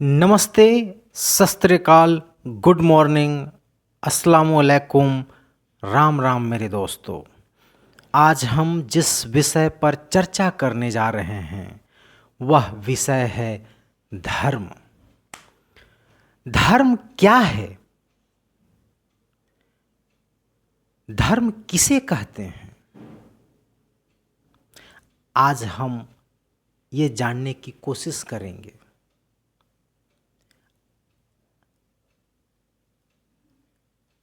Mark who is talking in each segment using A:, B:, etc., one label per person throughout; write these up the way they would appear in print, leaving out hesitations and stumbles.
A: नमस्ते, सत श्री अकाल, गुड मॉर्निंग, अस्सलाम वालेकुम, राम राम मेरे दोस्तों। आज हम जिस विषय पर चर्चा करने जा रहे हैं वह विषय है धर्म। धर्म क्या है? धर्म किसे कहते हैं? आज हम ये जानने की कोशिश करेंगे।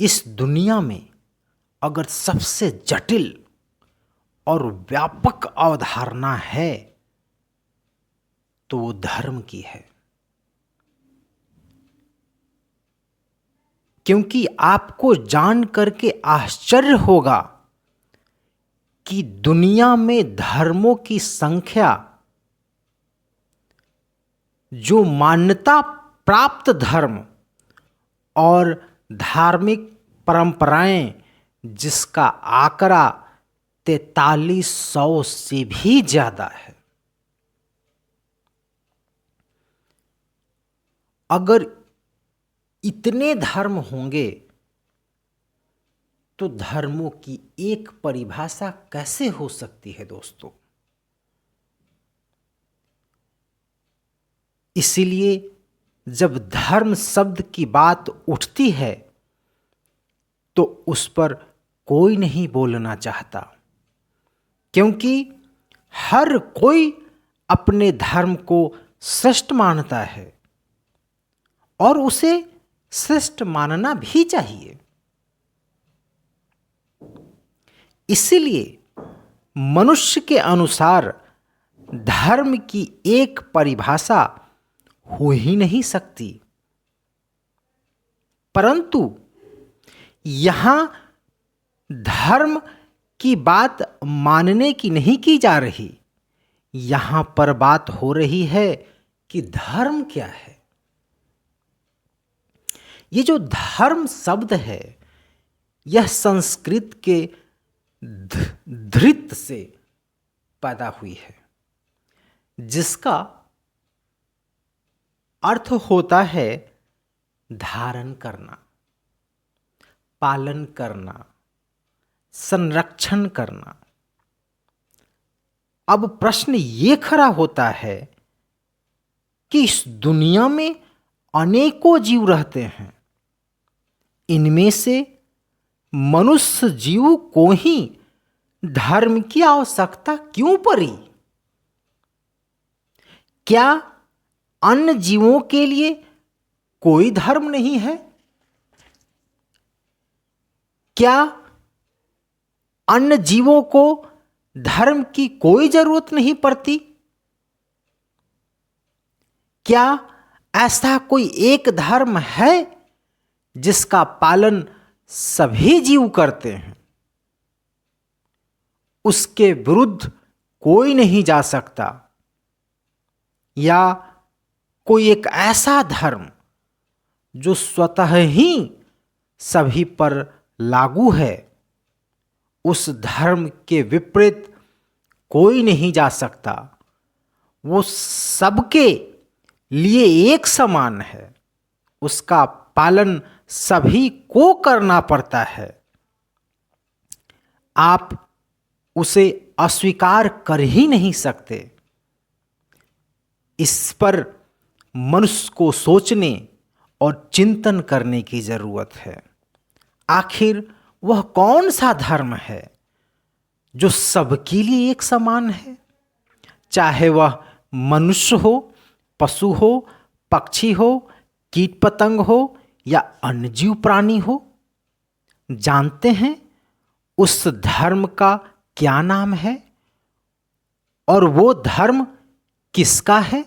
A: इस दुनिया में अगर सबसे जटिल और व्यापक अवधारणा है तो वो धर्म की है, क्योंकि आपको जान करके आश्चर्य होगा कि दुनिया में धर्मों की संख्या, जो मान्यता प्राप्त धर्म और धार्मिक परंपराएं जिसका आंकड़ा 4300 से भी ज्यादा है। अगर इतने धर्म होंगे तो धर्मों की एक परिभाषा कैसे हो सकती है दोस्तों? इसीलिए जब धर्म शब्द की बात उठती है तो उस पर कोई नहीं बोलना चाहता, क्योंकि हर कोई अपने धर्म को श्रेष्ठ मानता है और उसे श्रेष्ठ मानना भी चाहिए। इसीलिए मनुष्य के अनुसार धर्म की एक परिभाषा हो ही नहीं सकती, परंतु यहां धर्म की बात मानने की नहीं की जा रही। यहां पर बात हो रही है कि धर्म क्या है। ये जो धर्म शब्द है यह संस्कृत के धृत से पैदा हुई है, जिसका अर्थ होता है धारण करना, पालन करना, संरक्षण करना। अब प्रश्न ये खड़ा होता है कि इस दुनिया में अनेकों जीव रहते हैं, इनमें से मनुष्य जीव को ही धर्म की आवश्यकता क्यों पड़ी? क्या अन्य जीवों के लिए कोई धर्म नहीं है? क्या अन्य जीवों को धर्म की कोई जरूरत नहीं पड़ती? क्या ऐसा कोई एक धर्म है जिसका पालन सभी जीव करते हैं? उसके विरुद्ध कोई नहीं जा सकता। या कोई एक ऐसा धर्म जो स्वतः ही सभी पर लागू है, उस धर्म के विपरीत कोई नहीं जा सकता। वो सबके लिए एक समान है, उसका पालन सभी को करना पड़ता है। आप उसे अस्वीकार कर ही नहीं सकते। इस पर मनुष्य को सोचने और चिंतन करने की जरूरत है। आखिर वह कौन सा धर्म है जो सबके लिए एक समान है? चाहे वह मनुष्य हो, पशु हो, पक्षी हो, कीट पतंग हो या अन्य जीव प्राणी हो। जानते हैं उस धर्म का क्या नाम है और वो धर्म किसका है?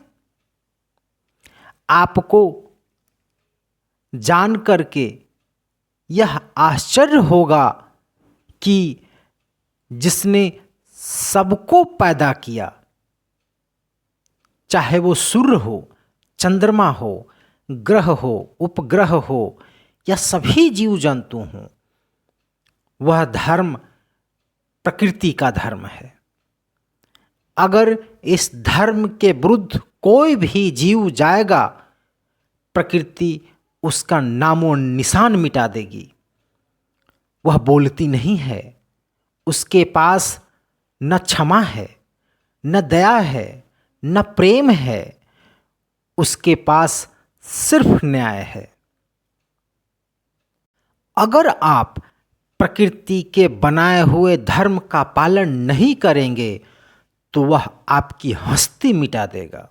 A: आपको जान करके यह आश्चर्य होगा कि जिसने सबको पैदा किया, चाहे वो सूर्य हो, चंद्रमा हो, ग्रह हो, उपग्रह हो या सभी जीव जंतु हों, वह धर्म प्रकृति का धर्म है। अगर इस धर्म के विरुद्ध कोई भी जीव जाएगा प्रकृति उसका नामो निशान मिटा देगी। वह बोलती नहीं है, उसके पास न क्षमा है, न दया है, न प्रेम है, उसके पास सिर्फ न्याय है। अगर आप प्रकृति के बनाए हुए धर्म का पालन नहीं करेंगे तो वह आपकी हस्ती मिटा देगा।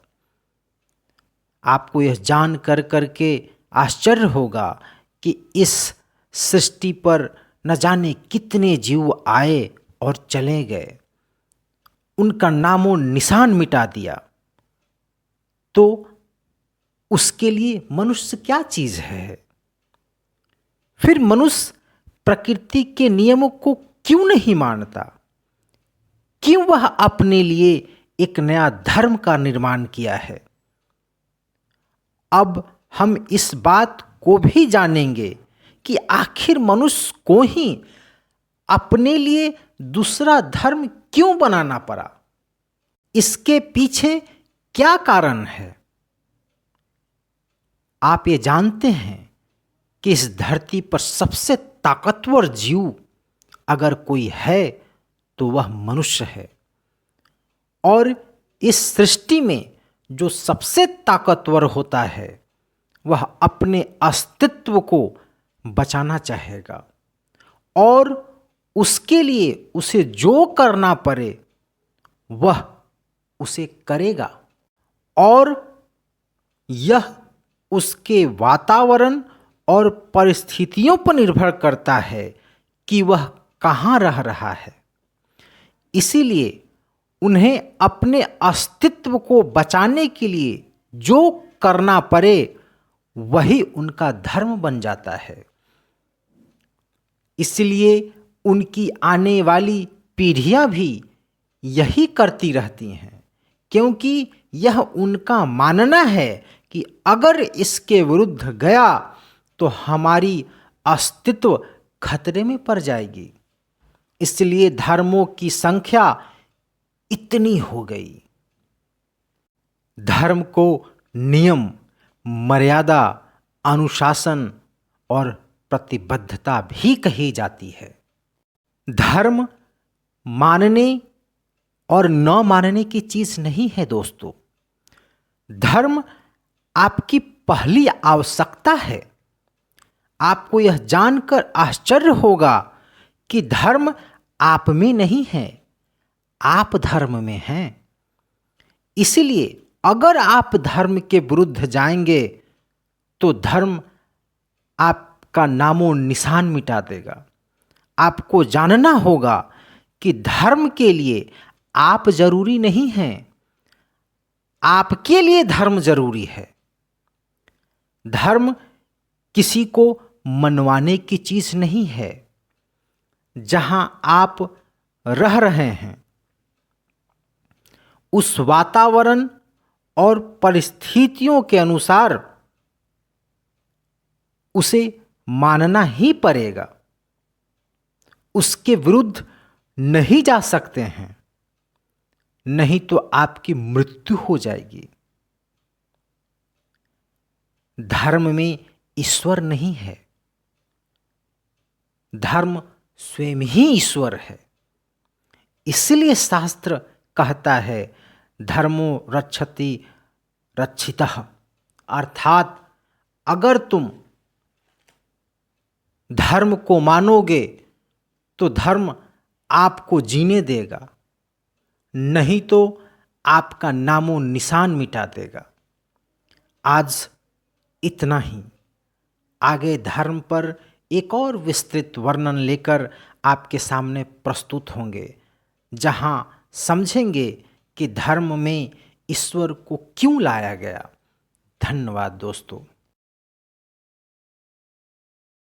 A: आपको यह जान कर करके आश्चर्य होगा कि इस सृष्टि पर न जाने कितने जीव आए और चले गए, उनका नामो निशान मिटा दिया। तो उसके लिए मनुष्य क्या चीज है? फिर मनुष्य प्रकृति के नियमों को क्यों नहीं मानता? क्यों वह अपने लिए एक नया धर्म का निर्माण किया है? अब हम इस बात को भी जानेंगे कि आखिर मनुष्य को ही अपने लिए दूसरा धर्म क्यों बनाना पड़ा। इसके पीछे क्या कारण है? आप ये जानते हैं कि इस धरती पर सबसे ताकतवर जीव अगर कोई है तो वह मनुष्य है। और इस सृष्टि में जो सबसे ताकतवर होता है वह अपने अस्तित्व को बचाना चाहेगा और उसके लिए उसे जो करना पड़े वह उसे करेगा। और यह उसके वातावरण और परिस्थितियों पर निर्भर करता है कि वह कहाँ रह रहा है। इसीलिए उन्हें अपने अस्तित्व को बचाने के लिए जो करना पड़े वही उनका धर्म बन जाता है। इसलिए उनकी आने वाली पीढ़ियां भी यही करती रहती हैं, क्योंकि यह उनका मानना है कि अगर इसके विरुद्ध गया तो हमारी अस्तित्व खतरे में पड़ जाएगी। इसलिए धर्मों की संख्या इतनी हो गई। धर्म को नियम, मर्यादा, अनुशासन और प्रतिबद्धता भी कही जाती है। धर्म मानने और न मानने की चीज नहीं है दोस्तों। धर्म आपकी पहली आवश्यकता है। आपको यह जानकर आश्चर्य होगा कि धर्म आप में नहीं है, आप धर्म में हैं। इसलिए अगर आप धर्म के विरुद्ध जाएंगे तो धर्म आपका नामो निशान मिटा देगा। आपको जानना होगा कि धर्म के लिए आप जरूरी नहीं हैं, आपके लिए धर्म जरूरी है। धर्म किसी को मनवाने की चीज नहीं है। जहां आप रह रहे हैं उस वातावरण और परिस्थितियों के अनुसार उसे मानना ही पड़ेगा। उसके विरुद्ध नहीं जा सकते हैं, नहीं तो आपकी मृत्यु हो जाएगी। धर्म में ईश्वर नहीं है, धर्म स्वयं ही ईश्वर है। इसलिए शास्त्र कहता है धर्मो रक्षति रक्षितः, अर्थात अगर तुम धर्म को मानोगे तो धर्म आपको जीने देगा, नहीं तो आपका नामो निशान मिटा देगा। आज इतना ही। आगे धर्म पर एक और विस्तृत वर्णन लेकर आपके सामने प्रस्तुत होंगे, जहां समझेंगे कि धर्म में ईश्वर को क्यों लाया गया। धन्यवाद दोस्तों।